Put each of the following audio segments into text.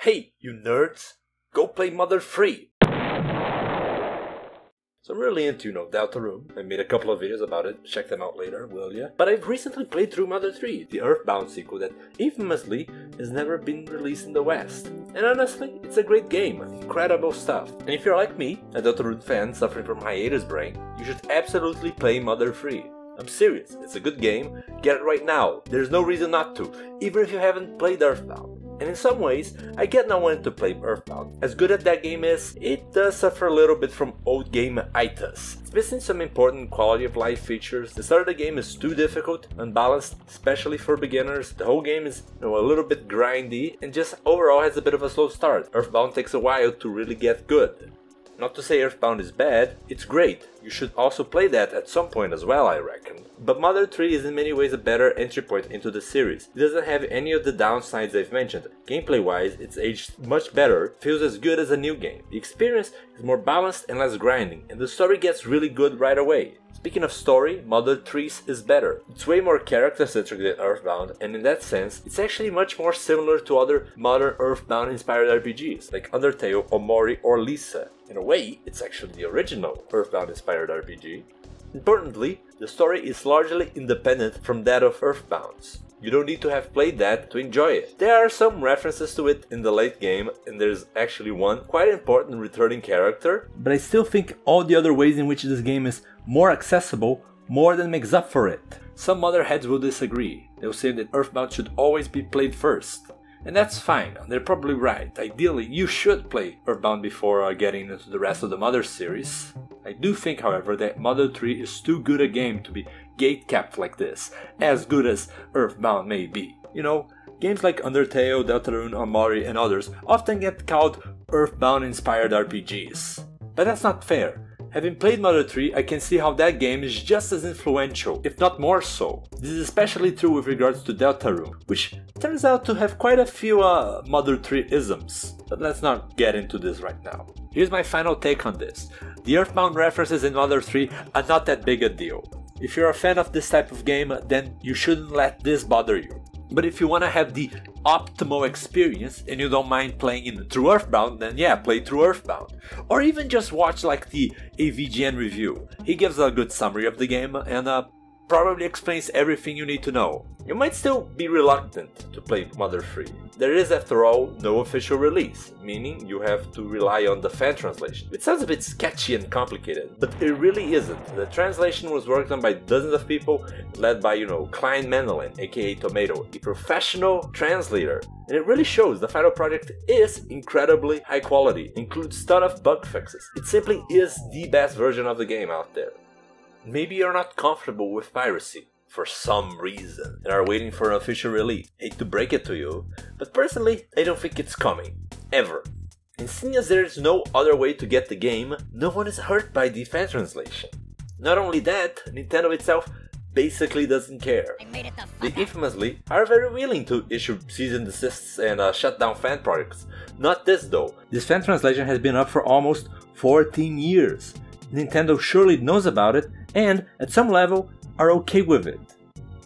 Hey, you nerds! Go play Mother 3! So I'm really into, 𝓘𝓷𝓼. I made a couple of videos about it, check them out later, will ya? But I've recently played through Mother 3, the EARTHBOUND sequel that infamously has never been released in the West. And honestly, it's a great game, incredible stuff. And if you're like me, a 𝓘𝓷𝓼 fan suffering from hiatus brain, you should absolutely play Mother 3. I'm serious, it's a good game, get it right now, there's no reason not to, even if you haven't played EARTHBOUND. And in some ways, I get no one to play EARTHBOUND. As good as that game is, it does suffer a little bit from old game-itis. It's missing some important quality of life features, the start of the game is too difficult, unbalanced, especially for beginners, the whole game is a little bit grindy, and just overall has a bit of a slow start. EARTHBOUND takes a while to really get good. Not to say EARTHBOUND is bad, it's great, you should also play that at some point as well, I reckon. But Mother 3 is in many ways a better entry point into the series. It doesn't have any of the downsides I've mentioned. Gameplay wise, it's aged much better, feels as good as a new game. The experience is more balanced and less grinding, and the story gets really good right away. Speaking of story, Mother 3 is better. It's way more character-centric than EARTHBOUND, and in that sense, it's actually much more similar to other modern EARTHBOUND inspired RPGs, like Undertale, Omori, or Lisa. In a way, it's actually the original EARTHBOUND inspired RPG. Importantly, the story is largely independent from that of EARTHBOUND's. You don't need to have played that to enjoy it. There are some references to it in the late game, and there's actually one quite important returning character, but I still think all the other ways in which this game is more accessible more than makes up for it. Some other heads will disagree. They'll say that EARTHBOUND should always be played first. And that's fine, they're probably right. Ideally, you should play EARTHBOUND before getting into the rest of the Mother series. I do think, however, that Mother 3 is too good a game to be gatekept like this, as good as EARTHBOUND may be. Games like Undertale, Deltarune, Omori, and others often get called EARTHBOUND inspired RPGs. But that's not fair. Having played Mother 3, I can see how that game is just as influential, if not more so. This is especially true with regards to Deltarune, which turns out to have quite a few Mother 3 isms. But let's not get into this right now. Here's my final take on this. The EARTHBOUND references in Mother 3 are not that big a deal. If you're a fan of this type of game, then you shouldn't let this bother you. But if you want to have the optimal experience and you don't mind playing through EARTHBOUND, then yeah, play through EARTHBOUND. Or even just watch like the AVGN review. He gives a good summary of the game and probably explains everything you need to know. You might still be reluctant to play Mother 3. There is, after all, no official release, meaning you have to rely on the fan translation. It sounds a bit sketchy and complicated, but it really isn't. The translation was worked on by dozens of people, led by, Klein Mendelin, aka Tomato, a professional translator. And it really shows the final project is incredibly high quality, includes a ton of bug fixes. It simply is the best version of the game out there. Maybe you're not comfortable with piracy for some reason and are waiting for an official release. Hate to break it to you, but personally, I don't think it's coming. Ever. And seeing as there is no other way to get the game, no one is hurt by the fan translation. Not only that, Nintendo itself basically doesn't care. They infamously are very willing to issue cease and desists and shut down fan projects. Not this though. This fan translation has been up for almost 14 years. Nintendo surely knows about it and, at some level, are okay with it.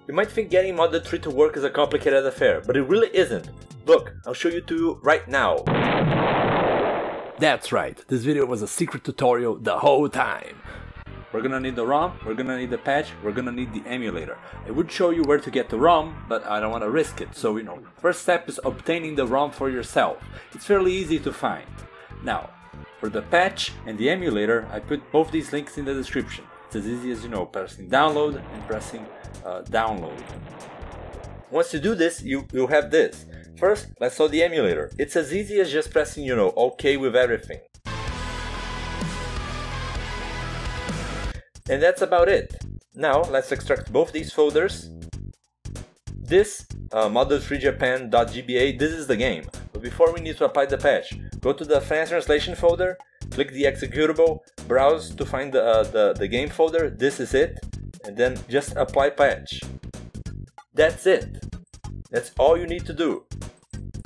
You might think getting Mother 3 to work is a complicated affair, but it really isn't. Look, I'll show you to you right now. That's right, this video was a secret tutorial the whole time. We're gonna need the ROM, we're gonna need the patch, we're gonna need the emulator. I would show you where to get the ROM, but I don't want to risk it, so first step is obtaining the ROM for yourself. It's fairly easy to find. Now, for the patch and the emulator, I put both these links in the description. It's as easy as pressing download and pressing download. Once you do this, you'll have this. First, let's start the emulator. It's as easy as just pressing, OK with everything. And that's about it. Now, let's extract both these folders. This, _3japan.gba, this is the game. But before we need to apply the patch, go to the fan translation folder, click the executable, browse to find the game folder, this is it, and then just apply patch. That's it. That's all you need to do.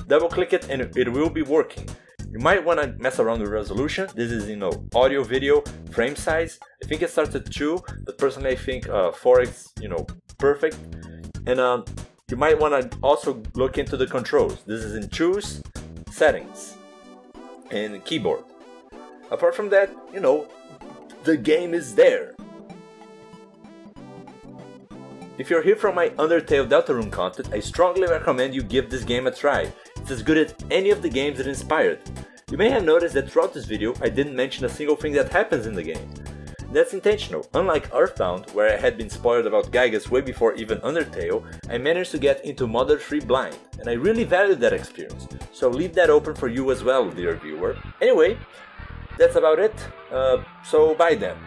Double click it and it will be working. You might want to mess around with resolution. This is, audio, video, frame size. I think it starts at 2, but personally I think 4 is, perfect. And you might want to also look into the controls. This is in choose, settings, and keyboard. Apart from that, you know, the game is there. If you're here from my 𝓕𝓷𝓼𝓾𝓿 content, I strongly recommend you give this game a try. It's as good as any of the games it inspired. You may have noticed that throughout this video I didn't mention a single thing that happens in the game. That's intentional. Unlike EARTHBOUND, where I had been spoiled about Gygas way before even Undertale, I managed to get into Mother 3 blind, and I really valued that experience, so leave that open for you as well, dear viewer. Anyway, that's about it, so bye then.